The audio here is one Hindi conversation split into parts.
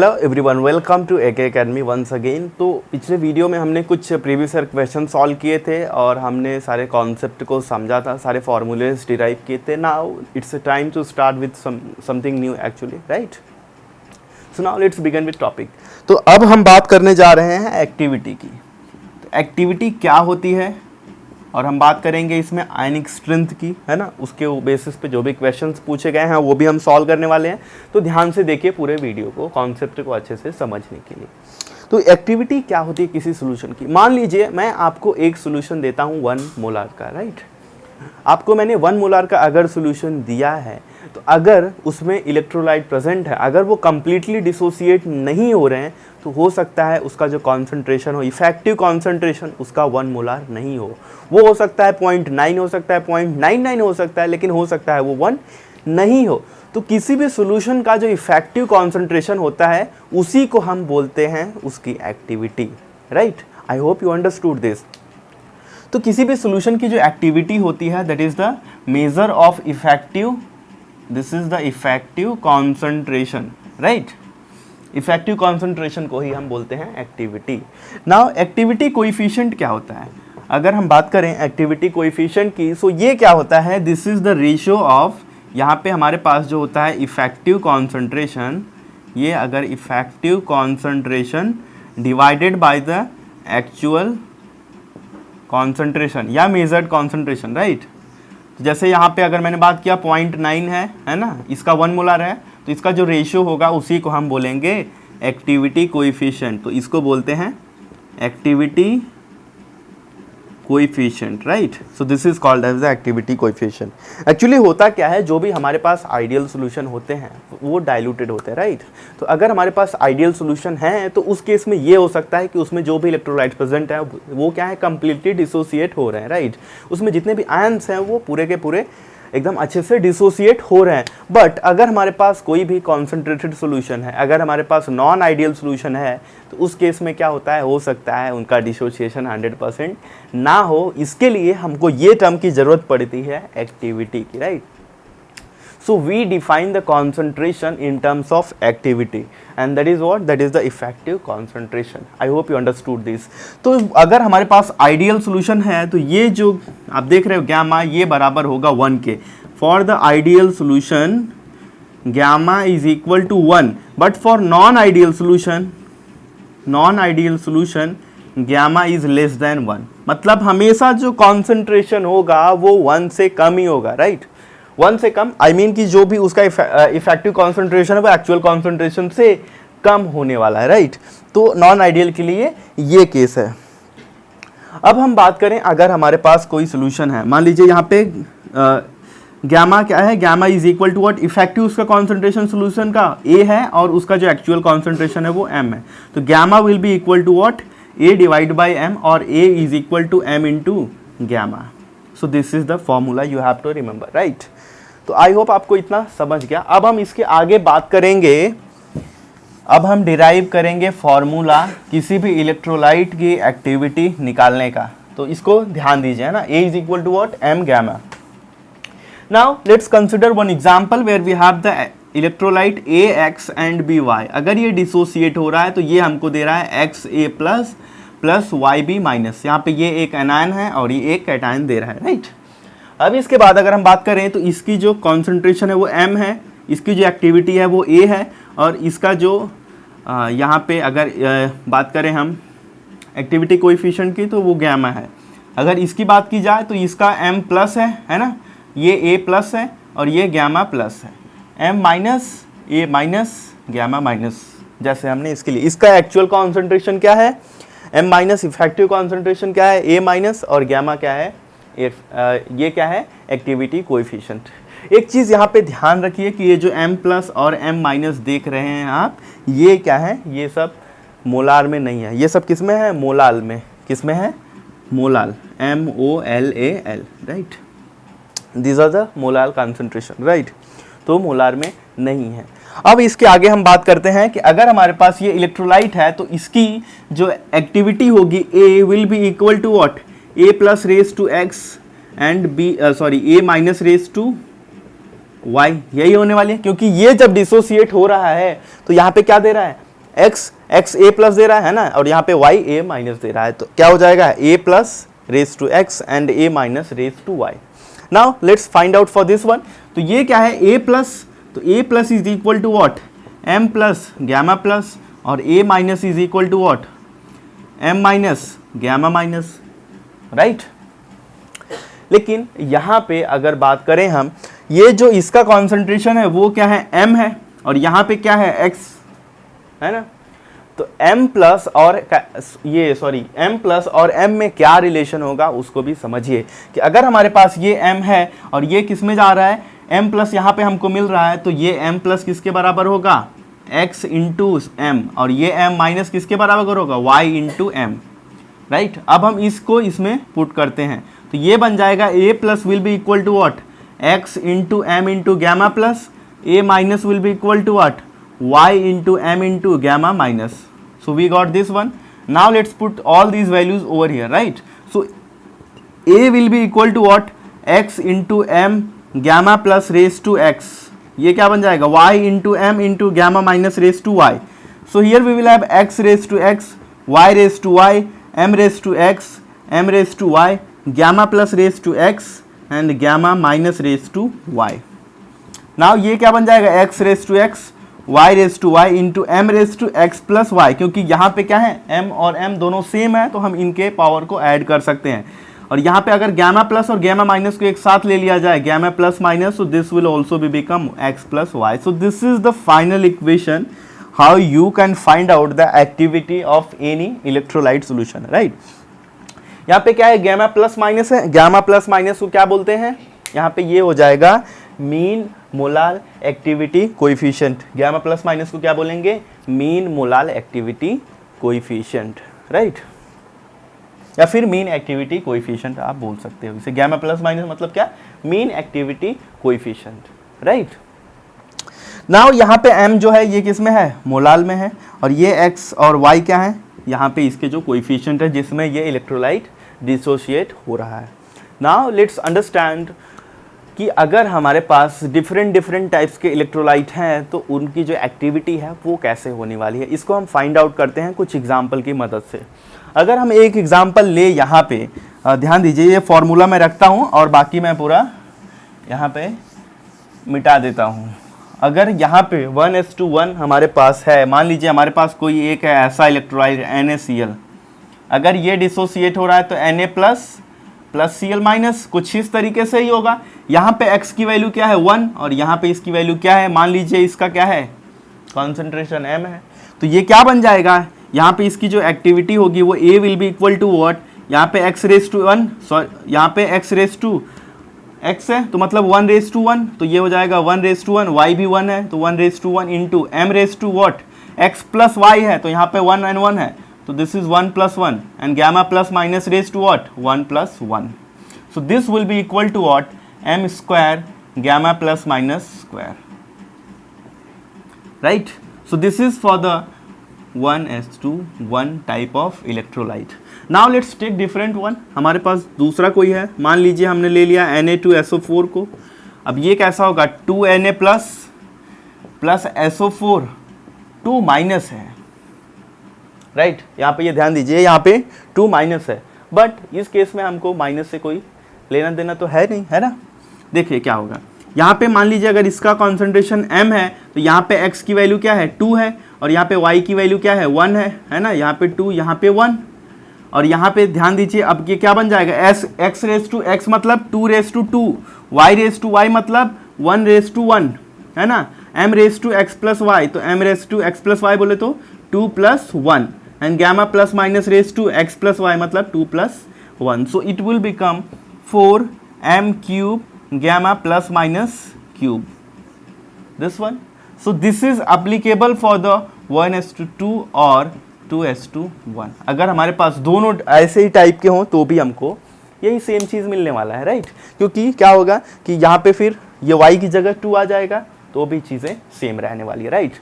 Hello everyone, welcome to AK academy once again. तो पिछले वीडियो में हमने कुछ प्रीवियस ईयर क्वेश्चन सॉल्व किए थे और हमने सारे कॉन्सेप्ट को समझा था, सारे फार्मूलेज डिराइव किए थे। Now it's time to start with something new actually, right. So now let's begin with topic. तो अब हम बात करने जा रहे हैं एक्टिविटी की। तो एक्टिविटी क्या होती है और हम बात करेंगे इसमें आयनिक स्ट्रेंथ की, है ना। उसके बेसिस पे जो भी क्वेश्चंस पूछे गए हैं वो भी हम सॉल्व करने वाले हैं। तो ध्यान से देखिए पूरे वीडियो को, कॉन्सेप्ट को अच्छे से समझने के लिए। तो एक्टिविटी क्या होती है किसी सॉल्यूशन की। मान लीजिए मैं आपको एक सॉल्यूशन देता हूँ 1 मोलार का, राइट। आपको मैंने 1 मोलार का अगर सॉल्यूशन दिया है तो अगर उसमें इलेक्ट्रोलाइट प्रेजेंट है, अगर वो कंप्लीटली डिसोसिएट नहीं हो रहे हैं तो हो सकता है उसका जो कॉन्सेंट्रेशन हो, इफेक्टिव कॉन्सेंट्रेशन उसका 1 मोलार नहीं हो सकता है 0.9 हो सकता है, 0.99 हो सकता है, लेकिन हो सकता है वो 1 नहीं हो। तो किसी भी सॉल्यूशन का जो इफेक्टिव कॉन्सेंट्रेशन होता है उसी को हम बोलते हैं उसकी activity, right. I hope you understood this. तो किसी भी सॉल्यूशन की जो एक्टिविटी होती है that is the measure of effective, this is the effective concentration, right. Effective concentration को ही हम बोलते हैं एक्टिविटी। नाउ एक्टिविटी कोएफिशिएंट क्या होता है। अगर हम बात करें एक्टिविटी कोएफिशिएंट की, सो ये क्या होता है, this is the ratio of, यहाँ पे हमारे पास जो होता है इफेक्टिव कॉन्सेंट्रेशन, ये अगर effective concentration divided by the actual concentration या मेजर्ड कॉन्सेंट्रेशन, राइट। जैसे यहाँ पे अगर मैंने बात किया 0.9 है ना, इसका 1 मोलार है, तो इसका जो रेशियो होगा उसी को हम बोलेंगे एक्टिविटी कोएफिशिएंट। तो इसको बोलते हैं activity coefficient, right. So this is called as the activity coefficient. Actually होता क्या है, जो भी हमारे पास आइडियल सॉल्यूशन होते हैं वो डाइल्यूटेड होते हैं, राइट। तो अगर हमारे पास आइडियल सॉल्यूशन है तो उस केस में ये हो सकता है कि उसमें जो भी इलेक्ट्रोलाइट प्रेजेंट है वो क्या है, कंप्लीटली डिसोसिएट हो रहे हैं, राइट। उसमें जितने भी आयंस हैं वो पूरे के पूरे एकदम अच्छे से डिसोसिएट हो रहे हैं। बट अगर हमारे पास कोई भी कॉन्सेंट्रेटेड सॉल्यूशन है, अगर हमारे पास नॉन आइडियल सॉल्यूशन है, तो उस केस में क्या होता है, हो सकता है उनका डिसोसिएशन 100% ना हो। इसके लिए हमको ये टर्म की ज़रूरत पड़ती है एक्टिविटी की, right. So we define the concentration in terms of activity and that is what, that is the effective concentration. I hope you understood this. तो अगर हमारे पास ideal solution है तो ये जो आप देख रहे हो gamma, ये बराबर होगा 1 के। For the ideal solution gamma is equal to 1, but for non-ideal solution gamma is less than 1। मतलब हमेशा जो concentration होगा वो 1 से कम ही होगा, right। 1 से कम आई मीन कि जो भी उसका इफेक्टिव कॉन्सेंट्रेशन है वो एक्चुअल कॉन्सेंट्रेशन से कम होने वाला है, राइट। तो नॉन आइडियल के लिए ये केस है। अब हम बात करें अगर हमारे पास कोई सोल्यूशन है, मान लीजिए यहाँ पे गैमा क्या है, gamma is equal to what, effective उसका कॉन्सेंट्रेशन सोल्यूशन का ए है और उसका जो एक्चुअल कॉन्सेंट्रेशन है वो एम है। तो gamma will be equal to what, A divide by M, और A is equal to M into gamma. So this is the formula you have to remember, right. तो आई होप आपको इतना समझ गया। अब हम इसके आगे बात करेंगे, अब हम डिराइव करेंगे फॉर्मूला किसी भी इलेक्ट्रोलाइट की एक्टिविटी निकालने का। तो इसको ध्यान दीजिए, है ना। A is equal to what, m gamma. Now let's consider one example where we have the electrolyte AX and BY। अगर ये डिसोसिएट हो रहा है तो ये हमको दे रहा है XA plus plus YB minus. यहाँ पे ये एक एनायन है और ये एक कैटायन दे रहा है, राइट। अब इसके बाद अगर हम बात करें तो इसकी जो कॉन्सेंट्रेशन है वो M है, इसकी जो एक्टिविटी है वो A है, और इसका जो यहाँ पे अगर बात करें हम एक्टिविटी कोएफिशिएंट की तो वो गैमा है। अगर इसकी बात की जाए तो इसका M प्लस है ना, ये A प्लस है और ये गैमा प्लस है। M minus, A minus, gamma minus, जैसे हमने इसके लिए। इसका एक्चुअल कॉन्सेंट्रेशन क्या है, M माइनस, इफेक्टिव कॉन्सेंट्रेशन क्या है, A माइनस, और गैमा क्या है, ये क्या है, एक्टिविटी कोएफिशिएंट। एक चीज़ यहाँ पे ध्यान रखिए कि ये जो M प्लस और M माइनस देख रहे हैं आप, ये क्या है, ये सब मोलार में नहीं है, ये सब किस में है, मोलाल में। किस में है, मोलाल, MOLAL, राइट। These are the molal concentration, right. तो मोलार में नहीं है। अब इसके आगे हम बात करते हैं कि अगर हमारे पास ये इलेक्ट्रोलाइट है तो इसकी जो एक्टिविटी होगी A will be equal to what, A plus raise to X and A minus raise to Y, यही होने वाली है। क्योंकि ये जब डिसोसिएट हो रहा है तो यहाँ पे क्या दे रहा है, x a प्लस दे रहा है ना, और यहाँ पे y a माइनस दे रहा है, तो क्या हो जाएगा a plus raise to x and a minus raise to y। Now let's find out for this one. तो ये क्या है a प्लस, तो a plus is equal to what, m plus gamma plus, और a minus is equal to what, m minus gamma minus, right. लेकिन यहाँ पे अगर बात करें हम, ये जो इसका कॉन्सेंट्रेशन है वो क्या है, m है, और यहाँ पे क्या है, x है ना। तो m प्लस और m प्लस और m में क्या रिलेशन होगा उसको भी समझिए, कि अगर हमारे पास ये m है और ये किस में जा रहा है, m प्लस यहाँ पे हमको मिल रहा है, तो ये m प्लस किसके बराबर होगा, x इंटू m, और ये m माइनस किसके बराबर होगा, y इंटू m, राइट। अब हम इसको इसमें पुट करते हैं, तो ये बन जाएगा a plus will be equal to what, x into m into gamma plus, a minus will be equal to what, y into m into gamma minus. So we got this one. Now let's put all these values over here, right? So a will be equal to what, x into m gamma plus raised to x. ये क्या बन जाएगा, y into m into gamma minus raised to y. So here we will have x raised to x, y raised to y, m raised to x, m raised to y, gamma plus raised to x and gamma minus raised to y. Now ये क्या बन जाएगा, x raised to x, y raise to y into m raise to x plus y, क्योंकि यहाँ पे क्या है, m और m दोनों सेम है, तो हम इनके पावर को ऐड कर सकते हैं। और यहाँ पे अगर गैमा प्लस और गैमा माइनस को एक साथ ले लिया जाए, gamma plus minus, so this will also be become x plus y. So this is the final equation how you can find out the activity of any electrolyte solution, right? यहाँ पे क्या है, गैमा प्लस माइनस है, गैमा प्लस माइनस को क्या बोलते हैं, यहाँ पे ये हो जाएगा mean molar activity coefficient. Gamma plus minus को क्या बोलेंगे, mean molar activity coefficient, right, या फिर मीन एक्टिविटी कोएफिशिएंट आप बोल सकते हो इसे। गैमा प्लस माइनस मतलब क्या, mean activity coefficient, right. Now यहाँ पे m जो है ये किस में है, मोलाल में है, और ये x और y क्या है, यहाँ पे इसके जो कोएफिशिएंट है जिसमें ये इलेक्ट्रोलाइट डिसोशिएट हो रहा है। नाउ लेट्स अंडरस्टैंड कि अगर हमारे पास डिफरेंट टाइप्स के इलेक्ट्रोलाइट हैं तो उनकी जो एक्टिविटी है वो कैसे होने वाली है, इसको हम फाइंड आउट करते हैं कुछ एग्जाम्पल की मदद से। अगर हम एक एग्जाम्पल ले, यहाँ पे ध्यान दीजिए, ये फॉर्मूला मैं रखता हूँ और बाकी मैं पूरा यहाँ पे मिटा देता हूँ। अगर यहाँ पे 1:1 हमारे पास है, मान लीजिए हमारे पास कोई एक है ऐसा इलेक्ट्रोलाइट NaCl, अगर ये डिसोसिएट हो रहा है तो Na प्लस Cl माइनस, कुछ इस तरीके से ही होगा। यहाँ पे x की वैल्यू क्या है 1, और यहाँ पे इसकी वैल्यू क्या है, मान लीजिए इसका क्या है, कॉन्सेंट्रेशन m है, तो ये क्या बन जाएगा, यहाँ पे इसकी जो एक्टिविटी होगी वो a will be equal to what, यहाँ पे x रेज टू 1, सॉरी यहाँ पे x रेज टू x है, तो मतलब 1 रेज टू 1, तो ये हो जाएगा 1 रेज टू 1, y भी 1 है तो 1 raise to 1 into m raise to what, x plus y है, तो यहाँ पे 1 and 1 है, so this is 1 plus 1 and gamma plus minus raised to what, 1 plus 1. So this will be equal to what, m square gamma plus minus square, right? So this is for the 1:1 type of electrolyte. Now let's take different one. हमारे पास दूसरा कोई है, मान लीजिए हमने ले लिया Na2SO4 को। अब ये कैसा होगा, 2Na प्लस SO4, 2 माइनस है, राइट यहाँ पे ये ध्यान दीजिए, यहाँ पे 2 माइनस है, बट इस केस में हमको माइनस से कोई लेना देना तो है नहीं, है ना। देखिए क्या होगा, यहाँ पे मान लीजिए अगर इसका कॉन्सेंट्रेशन m है तो यहाँ पे x की वैल्यू क्या है 2 है, और यहाँ पे y की वैल्यू क्या है 1 है ना, यहाँ पे 2 यहाँ पे 1, और यहाँ पे ध्यान दीजिए अब ये क्या बन जाएगा, x रेज टू x मतलब 2 raise to 2, y raise to y मतलब 1 रेज टू 1, है ना, m raise to x plus y, तो m raise to x plus y बोले तो 2 plus 1, and gamma plus minus raised to x plus y मतलब 2 plus 1, so it will become 4m cube gamma plus minus cube, this one. So this is applicable for the 1:2 और 2:1। अगर हमारे पास दोनों ऐसे ही टाइप के हों तो भी हमको यही सेम चीज़ मिलने वाला है, राइट, क्योंकि क्या होगा कि यहाँ पे फिर ये y की जगह 2 आ जाएगा तो भी चीज़ें सेम रहने वाली है, राइट।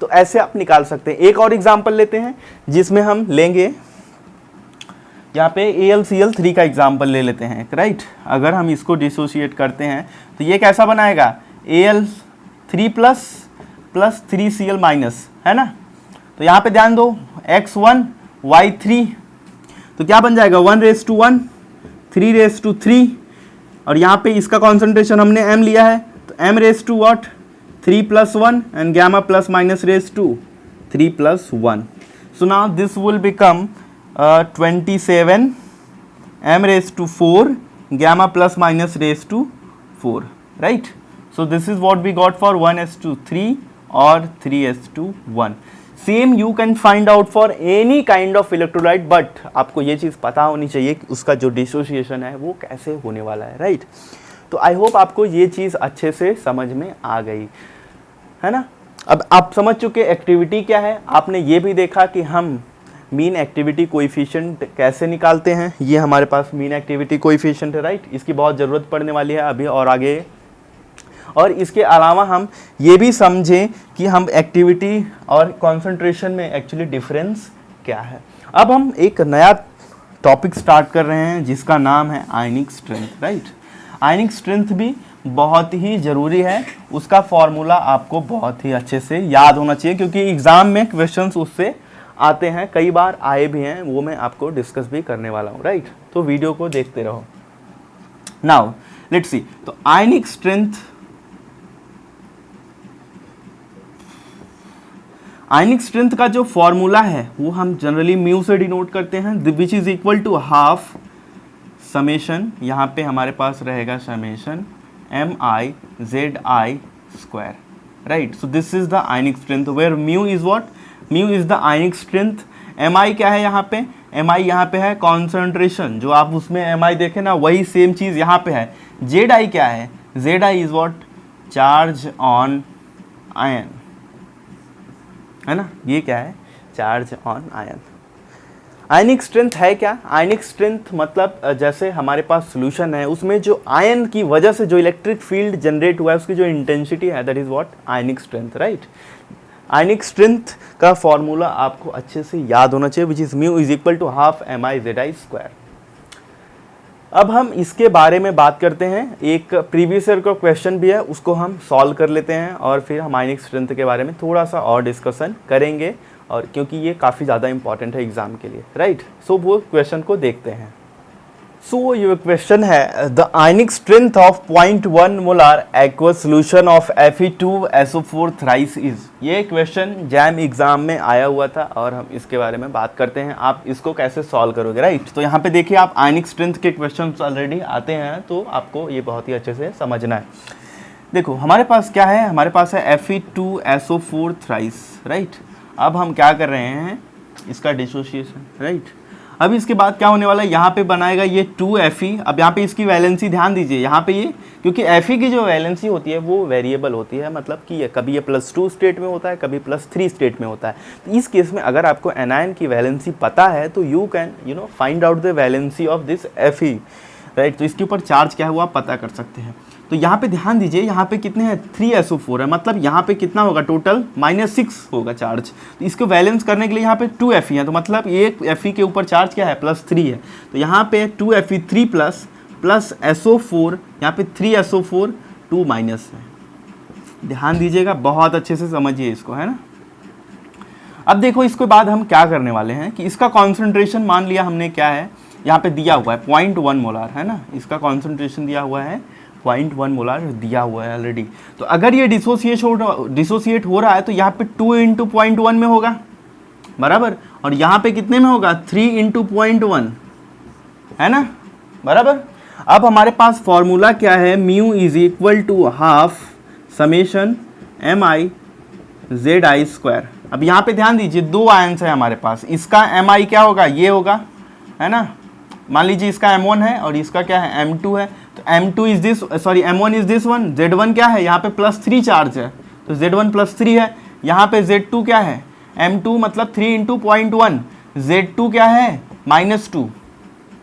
तो ऐसे आप निकाल सकते हैं। एक और एग्जाम्पल लेते हैं जिसमें हम लेंगे यहाँ पे AlCl3 का एग्जाम्पल ले लेते हैं, राइट। अगर हम इसको डिसोशिएट करते हैं तो ये कैसा बनाएगा, Al3 प्लस 3Cl माइनस, है ना। तो यहाँ पे ध्यान दो x1 y3, तो क्या बन जाएगा 1:1, 3:3, और यहाँ पे इसका कॉन्सेंट्रेशन हमने m लिया है, तो m:3 + 1 and gamma plus minus raised to 3 + 1. So now this will become 27 m:4 gamma plus minus raised to 4, right? So this is what we got for 1:3 or 3:1. Same you can find out for any kind of electrolyte, but आपको ये चीज़ पता होनी चाहिए कि उसका जो डिसोसिएशन है वो कैसे होने वाला है, राइट? तो आई होप आपको ये चीज़ अच्छे से समझ में आ गई है ना। अब आप समझ चुके एक्टिविटी क्या है, आपने ये भी देखा कि हम मीन एक्टिविटी कोएफिशिएंट कैसे निकालते हैं। ये हमारे पास मीन एक्टिविटी कोएफिशिएंट है, राइट? इसकी बहुत ज़रूरत पड़ने वाली है अभी और आगे। और इसके अलावा हम ये भी समझें कि हम एक्टिविटी और कंसंट्रेशन में एक्चुअली डिफरेंस क्या है। अब हम एक नया टॉपिक स्टार्ट कर रहे हैं जिसका नाम है आयनिक स्ट्रेंथ, राइट? आयनिक स्ट्रेंथ भी बहुत ही ज़रूरी है, उसका फॉर्मूला आपको बहुत ही अच्छे से याद होना चाहिए क्योंकि एग्ज़ाम में क्वेश्चंस उससे आते हैं, कई बार आए भी हैं, वो मैं आपको डिस्कस भी करने वाला हूँ, राइट? तो वीडियो को देखते रहो। नाउ लेट्स सी, तो आयनिक स्ट्रेंथ, आयनिक स्ट्रेंथ का जो फॉर्मूला है वो हम जनरली म्यू से डिनोट करते हैं, which is equal to half summation, यहाँ पे हमारे पास रहेगा summation MI/ZI square, right? So this is the ionic strength where mu is what, mu is the ionic strength. MI क्या है यहाँ पे, MI यहाँ पे है कॉन्सेंट्रेशन, जो आप उसमें MI देखें ना वही सेम चीज़ यहाँ पे है। ZI क्या है, ZI is what, charge on ion, है ना? ये क्या है, charge on ion. Ionic strength है क्या, आयनिक स्ट्रेंथ मतलब जैसे हमारे पास सॉल्यूशन है उसमें जो आयन की वजह से जो इलेक्ट्रिक फील्ड जनरेट हुआ है उसकी जो इंटेंसिटी है, that is what ionic strength, right? Ionic strength का फॉर्मूला आपको अच्छे से याद होना चाहिए, which is mu is equal to half MI/ZI square. अब हम इसके बारे में बात करते हैं, एक प्रीवियस ईयर का क्वेश्चन भी है उसको हम सॉल्व कर लेते हैं और फिर हम आयनिक स्ट्रेंथ के बारे में थोड़ा सा और डिस्कशन करेंगे, और क्योंकि ये काफ़ी ज़्यादा इंपॉर्टेंट है एग्जाम के लिए, राइट? सो वो क्वेश्चन को देखते हैं। सो ये क्वेश्चन है, the ionic strength of 0.1 molar aqueous solution of Fe2SO4 thrice is. ये क्वेश्चन जैम एग्जाम में आया हुआ था और हम इसके बारे में बात करते हैं, आप इसको कैसे सॉल्व करोगे, राइट? तो यहाँ पे देखिए, आप आयनिक स्ट्रेंथ के क्वेश्चन ऑलरेडी आते हैं तो आपको ये बहुत ही अच्छे से समझना है। देखो हमारे पास क्या है, हमारे पास है Fe2SO4 थ्राइस, राइट? अब हम क्या कर रहे हैं, इसका डिसोसिएशन, राइट? अब इसके बाद क्या होने वाला है, यहाँ पे बनाएगा ये 2Fe। अब यहाँ पे इसकी वैलेंसी ध्यान दीजिए, यहाँ पे ये क्योंकि Fe की जो वैलेंसी होती है वो वेरिएबल होती है, मतलब कि ये कभी ये +2 स्टेट में होता है, कभी +3 स्टेट में होता है। तो इस केस में अगर आपको एनायन की वैलेंसी पता है तो you can find out the valency of this Fe, right? तो इसके ऊपर चार्ज क्या हुआ पता कर सकते हैं। तो यहाँ पे ध्यान दीजिए, यहाँ पे कितने हैं, 3SO4 है, मतलब यहाँ पे कितना होगा टोटल, -6 होगा चार्ज। तो इसको बैलेंस करने के लिए यहाँ पे 2Fe है, तो मतलब एक Fe के ऊपर चार्ज क्या है, +3 है। तो यहाँ पे 2Fe3 प्लस SO4, यहाँ पे 3SO4 2 माइनस है। ध्यान दीजिएगा, बहुत अच्छे से समझिए इसको, है ना? अब देखो इसके बाद हम क्या करने वाले हैं कि इसका कॉन्सेंट्रेशन मान लिया हमने क्या है, यहाँ पे दिया हुआ है 0.1 मोलार, है ना? इसका कॉन्सेंट्रेशन दिया हुआ है 0.1 मोलार दिया हुआ है ऑलरेडी। तो अगर ये डिसोसिएट हो रहा है तो यहाँ पे 2 × 0.1 में होगा, बराबर? और यहाँ पे कितने में होगा, 3 × 0.1, है ना? बराबर। अब हमारे पास फॉर्मूला क्या है, mu is equal to half summation MI/ZI square. अब यहाँ पे ध्यान दीजिए, 2 आयंस है हमारे पास, इसका MI क्या होगा, ये होगा, है ना? मान लीजिए इसका M1 है और इसका क्या है, M2 है। तो M2 is this, sorry M1 is this one, Z1 क्या है, यहाँ पे +3 चार्ज है, तो Z1 +3 है। यहाँ पे Z2 क्या है, M2 मतलब 3 × 0.1, Z2 क्या है, -2,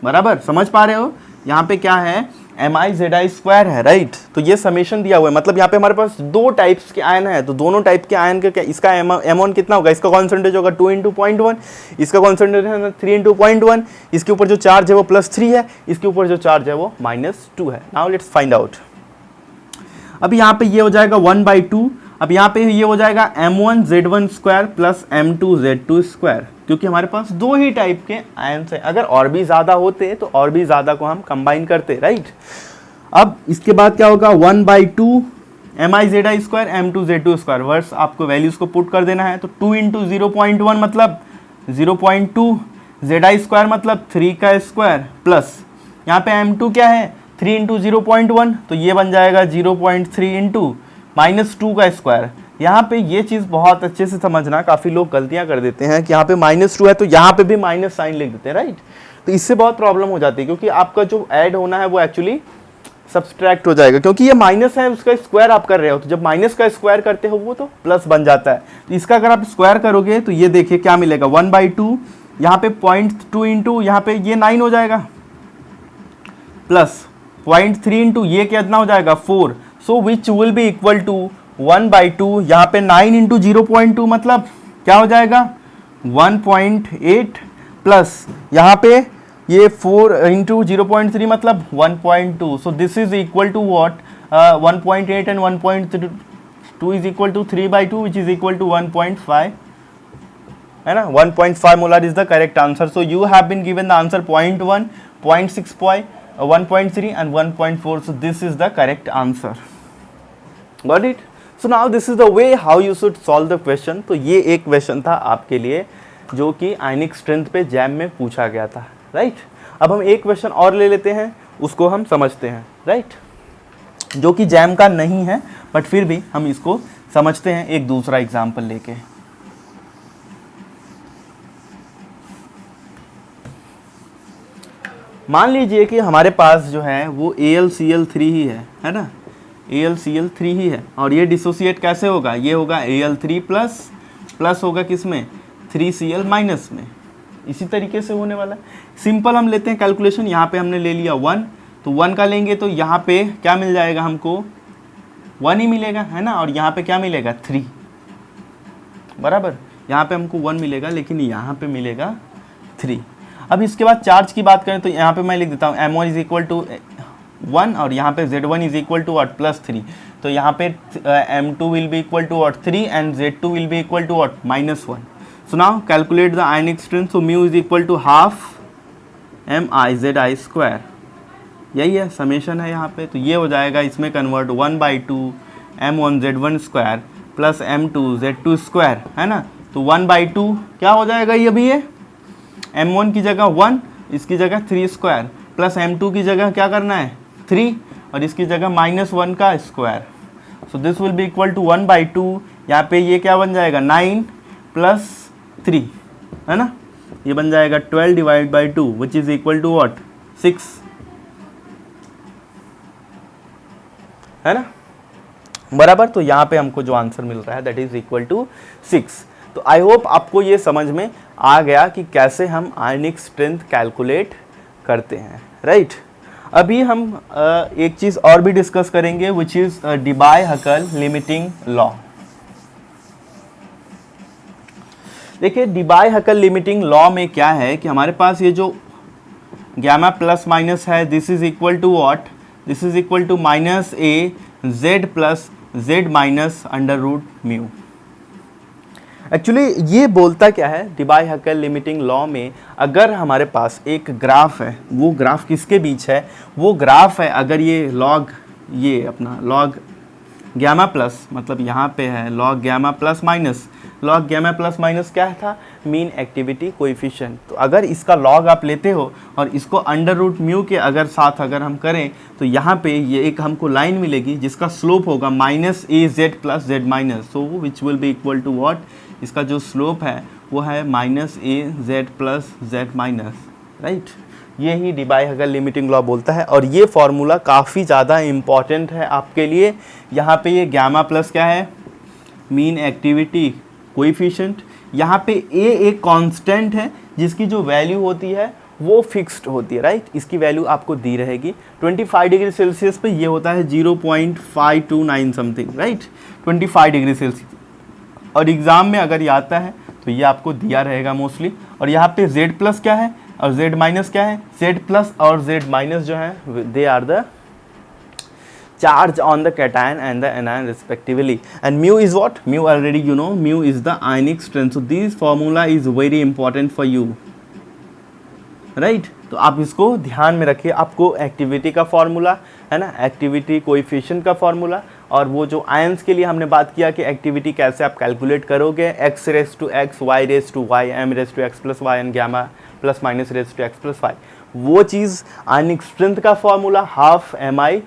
बराबर? समझ पा रहे हो? यहाँ पे क्या है, MI/ZI स्क्वायर है, राइट? तो ये समेशन दिया हुआ है, मतलब यहाँ पे हमारे पास 2 टाइप्स के आयन है, तो दोनों टाइप के आयन का क्या, इसका M1 कितना होगा, इसका कॉन्सेंट्रेशन होगा 2 × 0.1, इसका कॉन्सेंट्रेशन 3 × 0.1, इसके ऊपर जो चार्ज है वो +3 है, इसके ऊपर जो चार्ज है वो -2 है। Now let's find out. अब यहाँ पे ये हो जाएगा 1/2। अब यहाँ पे ये हो जाएगा m1z1 square plus m2z2 square, क्योंकि हमारे पास दो ही टाइप के आयंस है। अगर और भी ज़्यादा होते तो और भी ज़्यादा को हम कंबाइन करते, राइट। अब इसके बाद क्या होगा, 1/2 mi/zi स्क्वायर m2z2 स्क्वायर, वर्स आपको वैल्यूज़ को पुट कर देना है। तो 2 × 0.1 मतलब 0.2, zi स्क्वायर मतलब 3 का स्क्वायर, प्लस यहाँ पे m2 क्या है 3 × 0.1, तो ये बन जाएगा 0.3 × -2 का स्क्वायर। यहाँ पे ये चीज़ बहुत अच्छे से समझना, काफ़ी लोग गलतियाँ कर देते हैं कि यहाँ पे -2 है तो यहाँ पे भी माइनस साइन लिख देते हैं, राइट। तो इससे बहुत प्रॉब्लम हो जाती है, क्योंकि आपका जो ऐड होना है वो एक्चुअली सब्सट्रैक्ट हो जाएगा, क्योंकि ये माइनस है उसका स्क्वायर आप कर रहे हो, तो जब माइनस का स्क्वायर करते हो वो तो प्लस बन जाता है। तो इसका अगर आप स्क्वायर करोगे तो ये देखिए क्या मिलेगा, 1/2, यहाँ पे 0.2 इंटू यहाँ पे ये 9 हो जाएगा, प्लस 0.3 इंटू ये कितना हो जाएगा 4, so which will be equal to 1/2, यहाँ पे 9 इंटू 0.2 मतलब क्या हो जाएगा 1.8, प्लस यहाँ पे ये 4 इंटू 0.3 मतलब 1.2, so this is equal to what 1.8 and 1.2 is equal to 3/2 which is equal to 1.5, है ना। 1.5 molar is the correct answer. So you have been given the answer 0.1, 0.6, 1.3 and 1.4, so this is the correct answer. Got it? So now this is the way how you should solve the question. तो ये एक क्वेश्चन था आपके लिए जो कि आयनिक स्ट्रेंथ पे जैम में पूछा गया था, राइट। अब हम एक क्वेश्चन और ले लेते हैं, उसको हम समझते हैं, राइट, जो कि जैम का नहीं है बट फिर भी हम इसको समझते हैं एक दूसरा एग्जाम्पल लेके। मान लीजिए कि हमारे पास जो है वो AlCl3 ही है ना, AlCl3 ही है, और ये डिसोसिएट कैसे होगा, ये होगा Al3 प्लस प्लस होगा किस में 3Cl माइनस में, इसी तरीके से होने वाला है। सिंपल हम लेते हैं कैलकुलेशन, यहाँ पे हमने ले लिया 1, तो 1 का लेंगे तो यहाँ पे क्या मिल जाएगा हमको 1 ही मिलेगा, है ना, और यहाँ पे क्या मिलेगा 3, बराबर। यहाँ पे हमको 1 मिलेगा लेकिन यहाँ पे मिलेगा 3। अब इसके बाद चार्ज की बात करें तो यहाँ पे मैं लिख देता हूँ m1 इज इक्वल टू 1 और यहाँ पे z1 is equal to what +3, तो यहाँ पे m2 will be equal to what 3 and z2 will be equal to what -1। So now calculate the ionic strength, so mu is equal to half mi/zi square, यही है समेशन है यहाँ पे, तो ये हो जाएगा इसमें convert 1/2 m1z1 square plus m2z2 square, है ना। तो 1/2 क्या हो जाएगा ये भी, ये m1 की जगह 1, इसकी जगह 3 स्क्वायर, प्लस m2 की जगह क्या करना है 3 और इसकी जगह -1 का square, so this will be equal to 1/2, यहाँ पे ये क्या बन जाएगा 9 प्लस 3, है ना, ये बन जाएगा 12 divide by 2 which is equal to what 6, है ना, बराबर। तो यहाँ पे हमको जो आंसर मिल रहा है दैट इज इक्वल टू 6। तो आई होप आपको ये समझ में आ गया कि कैसे हम आयनिक स्ट्रेंथ कैलकुलेट करते हैं, राइट। अभी हम एक चीज़ और भी डिस्कस करेंगे विच इज़ डिबाय-हकल लिमिटिंग लॉ। देखिए डिबाय-हकल लिमिटिंग लॉ में क्या है कि हमारे पास ये जो गैमा प्लस माइनस है this is equal to what, this is equal to -a z plus z minus √μ। Actually ये बोलता क्या है डिबाय-हकल लिमिटिंग लॉ में, अगर हमारे पास एक ग्राफ है, वो ग्राफ किसके बीच है, वो ग्राफ है अगर ये लॉग, ये अपना लॉग गैमा प्लस मतलब यहाँ पे है log gamma plus minus, log gamma plus minus क्या था मीन एक्टिविटी कोएफिशिएंट। तो अगर इसका लॉग आप लेते हो और इसको √μ के अगर साथ अगर हम करें तो यहाँ पे ये एक हमको लाइन मिलेगी जिसका स्लोप होगा -az plus z minus, so which will be equal to what, इसका जो स्लोप है वो है -az plus z minus, right. ये ही डिबाय-हकल लिमिटिंग लॉ बोलता है और ये फॉर्मूला काफ़ी ज़्यादा इम्पॉर्टेंट है आपके लिए। यहाँ पे ये गैमा प्लस क्या है मीन एक्टिविटी कोएफिशिएंट, यहाँ पे a एक कांस्टेंट है जिसकी जो वैल्यू होती है वो फिक्स्ड होती है, राइट। इसकी वैल्यू आपको दी रहेगी 25 डिग्री सेल्सियस पे ये होता है 0.529 समथिंग, राइट, 25 डिग्री सेल्सियस। और एग्ज़ाम में अगर ये आता है तो ये आपको दिया रहेगा मोस्टली। और यहाँ पे z प्लस क्या है और z माइनस क्या है, z प्लस और z माइनस जो है they are the charge on the cation and the anion respectively. And mu is what? Mu already you know, mu is the ionic strength. So this formula is very important for you, right? तो आप इसको ध्यान में रखिए, आपको एक्टिविटी का फॉर्मूला है ना, एक्टिविटी कोएफिशिएंट का फॉर्मूला, और वो जो आयंस के लिए हमने बात किया कि एक्टिविटी कैसे आप कैलकुलेट करोगे, x raise to x, y raise to y, m raise to x plus y and gamma plus minus raise to x plus y, वो चीज़ आयनिक स्ट्रेंथ का formula half mi,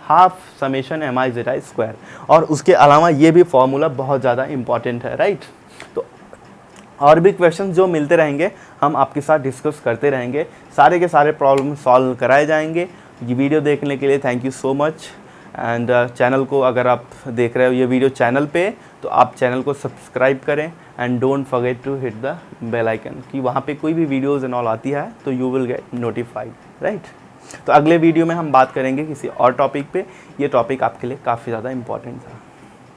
half summation mi zeta square, और उसके अलावा ये भी फॉर्मूला बहुत ज़्यादा इंपॉर्टेंट है, राइट? तो और भी क्वेश्चन जो मिलते रहेंगे हम आपके साथ डिस्कस करते रहेंगे, सारे के सारे प्रॉब्लम सॉल्व कराए जाएंगे। ये वीडियो देखने के लिए thank you so much. And channel को अगर आप देख रहे हो ये वीडियो चैनल पे, तो आप चैनल को सब्सक्राइब करें and don't forget to hit the bell icon, कि वहाँ पे कोई भी वीडियोज़ एंड ऑल आती है तो you will get notified, right? तो अगले वीडियो में हम बात करेंगे किसी और टॉपिक पे, ये टॉपिक आपके लिए काफ़ी ज़्यादा इंपॉर्टेंट था।